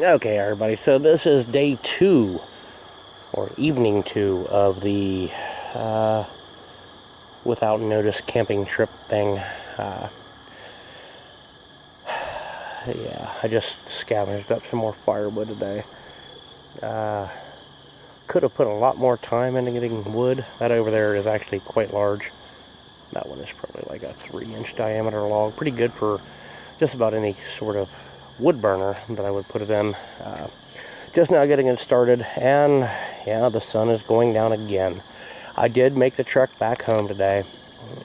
Okay, everybody, so this is day 2, or evening 2, of the Without Notice camping trip thing. Yeah, I just scavenged up some more firewood today. Could have put a lot more time into getting wood. That over there is actually quite large. That one is probably like a 3-inch diameter log. Pretty good for just about any sort of wood burner that I would put it in. Just now getting it started, and yeah, the sun is going down again. I did make the trek back home today.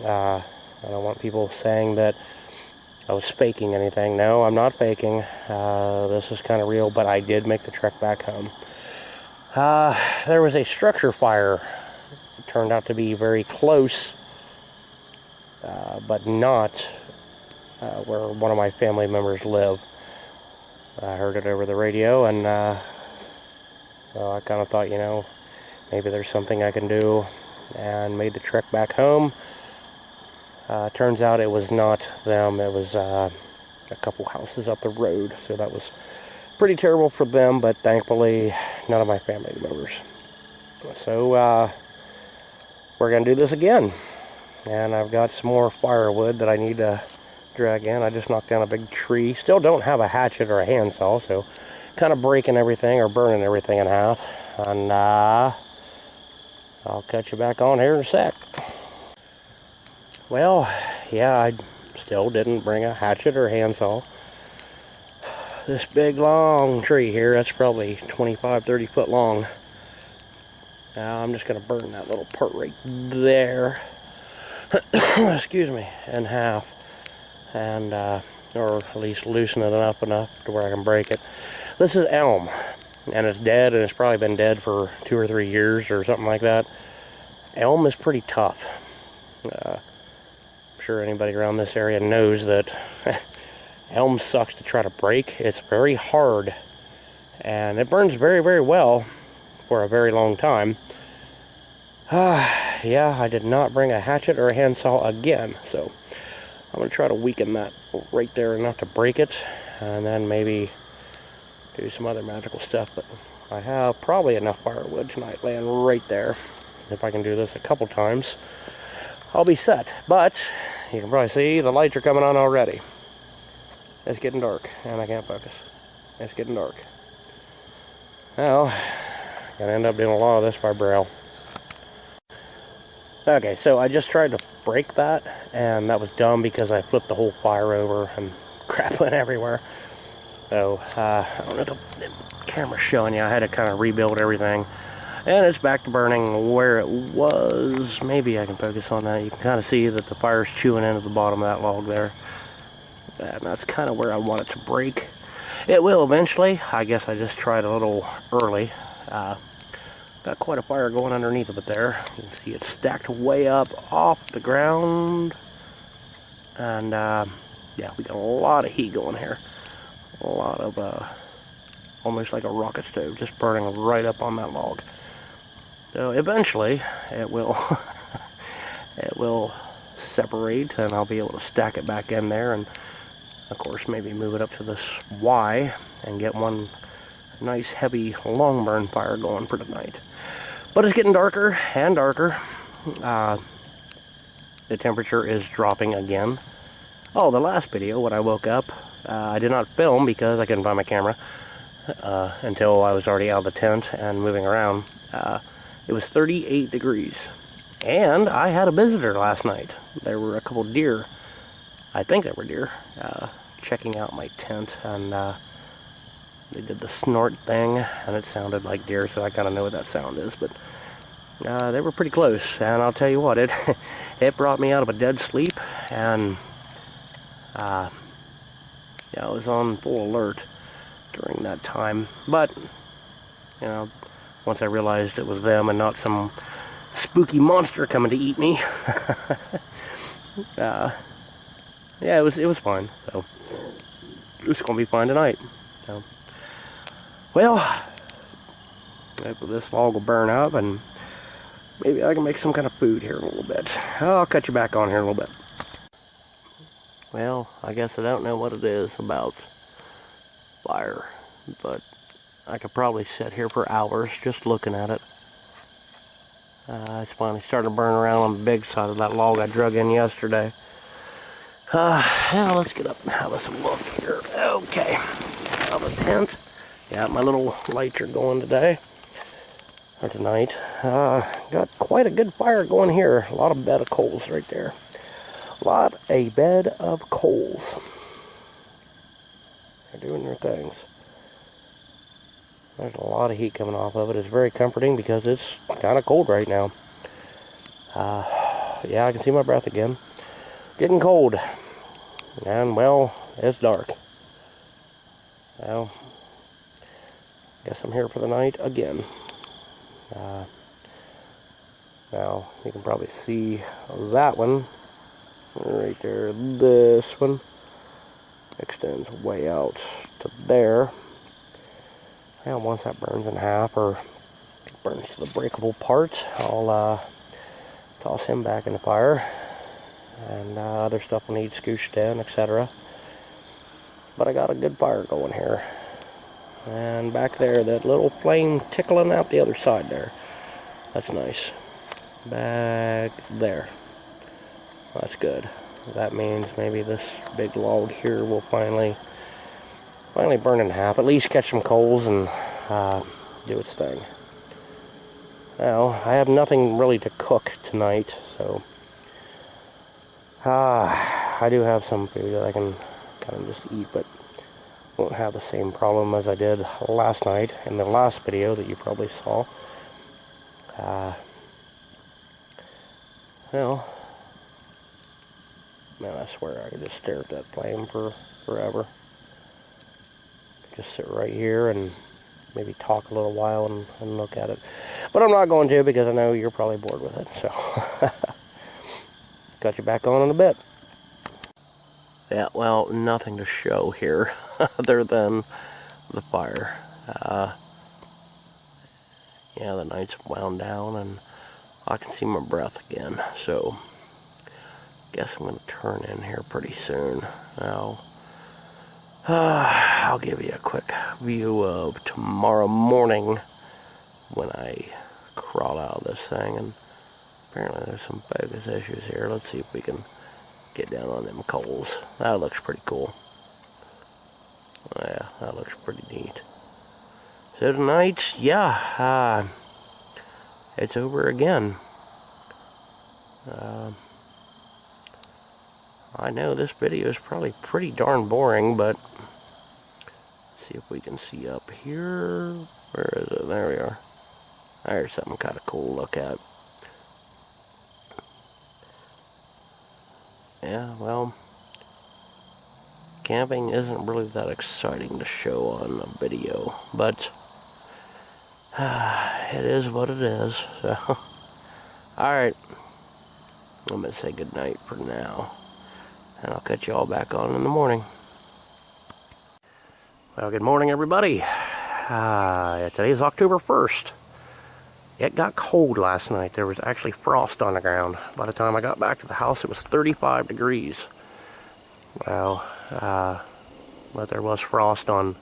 I don't want people saying that I was faking anything. No, I'm not faking. This is kind of real, but I did make the trek back home. There was a structure fire. It turned out to be very close, but not where one of my family members live. I heard it over the radio, and well, I kind of thought, maybe there's something I can do, and made the trek back home. Turns out it was not them. It was a couple houses up the road, so that was pretty terrible for them, but thankfully none of my family members. So we're going to do this again, and I've got some more firewood that I need to drag in. I just knocked down a big tree. Still don't have a hatchet or a handsaw, so kind of breaking everything or burning everything in half. And I'll cut you back on here in a sec. Well, yeah, I still didn't bring a hatchet or handsaw. This big long tree here, that's probably 25-30 foot long. Now I'm just going to burn that little part right there, excuse me, in half. And or at least loosen it up enough to where I can break it. This is elm, and it's dead, and it's probably been dead for 2 or 3 years or something like that. Elm is pretty tough. I'm sure anybody around this area knows that elm sucks to try to break. It's very hard, and it burns very, very well for a very long time. Yeah, I did not bring a hatchet or a handsaw again, so I'm going to try to weaken that right there enough to break it, and then maybe do some other magical stuff. But I have probably enough firewood tonight laying right there. If I can do this a couple times, I'll be set. But you can probably see the lights are coming on already. It's getting dark, and I can't focus. It's getting dark. Well, I'm going to end up doing a lot of this by braille. Okay, so I just tried to break that, and that was dumb because I flipped the whole fire over and crap went everywhere. So, I don't know if the camera's showing you. I had to kind of rebuild everything. And it's back to burning where it was. Maybe I can focus on that. You can kind of see that the fire's chewing into the bottom of that log there. And that's kind of where I want it to break. It will eventually. I guess I just tried a little early. Got quite a fire going underneath of it there. You can see it's stacked way up off the ground. And, yeah, we got a lot of heat going here. A lot of, almost like a rocket stove, just burning right up on that log. So eventually, it will, it will separate, and I'll be able to stack it back in there, and of course maybe move it up to this Y and get one nice heavy long burn fire going for tonight. But it's getting darker and darker. The temperature is dropping again. Oh, the last video when I woke up, I did not film because I couldn't find my camera until I was already out of the tent and moving around. It was 38 degrees. And I had a visitor last night. There were a couple deer, I think they were deer, checking out my tent, and they did the snort thing, and it sounded like deer, so I kind of know what that sound is, but they were pretty close, and I'll tell you what, it brought me out of a dead sleep, and yeah, I was on full alert during that time. But once I realized it was them and not some spooky monster coming to eat me, yeah, it was fine. So it's gonna be fine tonight. So, well, hopefully this log will burn up, and maybe I can make some kind of food here in a little bit. I'll cut you back on here in a little bit. Well, I guess I don't know what it is about fire but I could probably sit here for hours just looking at it. It's finally starting to burn around on the big side of that log I drug in yesterday. Now let's get up and have us a look here. Okay, have a tent. Yeah, my little lights are going today, or tonight. Got quite a good fire going here. A lot of bed of coals right there. A bed of coals. They're doing their things. There's a lot of heat coming off of it. It's very comforting because it's kind of cold right now. Yeah, I can see my breath again. Getting cold. And, well, it's dark. Well, guess I'm here for the night again. Now, you can probably see that one right there. This one extends way out to there. And once that burns in half, or burns to the breakable part, I'll toss him back in the fire, and other stuff will need scooshed in, etc. But I got a good fire going here. And back there, that little flame tickling out the other side there. That's nice. Back there. That's good. That means maybe this big log here will finally burn in half. At least catch some coals and do its thing. Well, I have nothing really to cook tonight, so I do have some food that I can kind of just eat, but won't have the same problem as I did last night in the last video that you probably saw. Well, man, I swear I could just stare at that flame for forever. Just sit right here and maybe talk a little while and look at it. But I'm not going to, because I know you're probably bored with it, so got you back on in a bit. Yeah, well, nothing to show here other than the fire. Yeah, the night's wound down and I can see my breath again, so guess I'm going to turn in here pretty soon. Now, I'll give you a quick view of tomorrow morning when I crawl out of this thing, and apparently there's some bogus issues here. Let's see if we can get down on them coals. That looks pretty cool. Yeah, that looks pretty neat. So tonight, yeah, it's over again. I know this video is probably pretty darn boring, but let's see if we can see up here. Where is it? There we are. There's something kind of cool to look at. Yeah, well, camping isn't really that exciting to show on a video, but it is what it is. So, alright, I'm going to say goodnight for now, and I'll catch you all back on in the morning. Well, good morning, everybody. Today's October 1st. It got cold last night. There was actually frost on the ground. By the time I got back to the house, it was 35 degrees. Well, but there was frost on,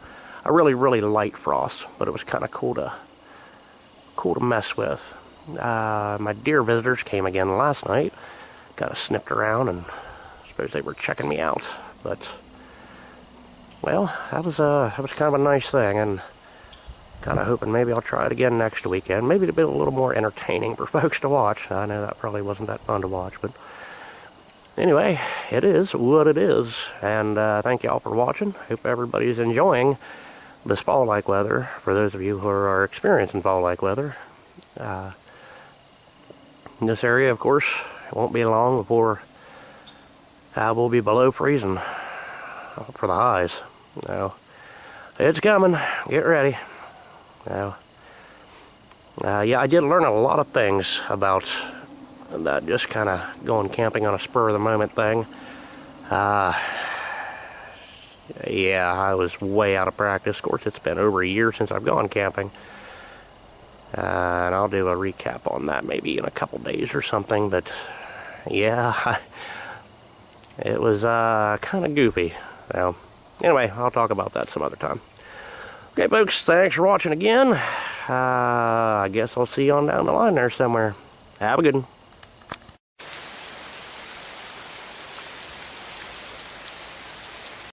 a really, really light frost, but it was kind of cool to mess with. My deer visitors came again last night. Kind of sniffed around, and I suppose they were checking me out. But, well, that was kind of a nice thing, and kind of hoping maybe I'll try it again next weekend. Maybe it'll be a little more entertaining for folks to watch. I know that probably wasn't that fun to watch, but anyway, it is what it is. And thank y'all for watching. Hope everybody's enjoying this fall-like weather. For those of you who are experiencing fall-like weather, in this area, of course, it won't be long before we'll be below freezing for the highs. So it's coming. Get ready. Now, yeah, I did learn a lot of things about that, just kind of going camping on a spur-of-the-moment thing. Yeah, I was way out of practice. Of course, it's been over a year since I've gone camping. And I'll do a recap on that maybe in a couple days or something. But, yeah, it was kind of goofy. So, anyway, I'll talk about that some other time. Okay, folks, thanks for watching again. I guess I'll see you on down the line there somewhere. Have a good one.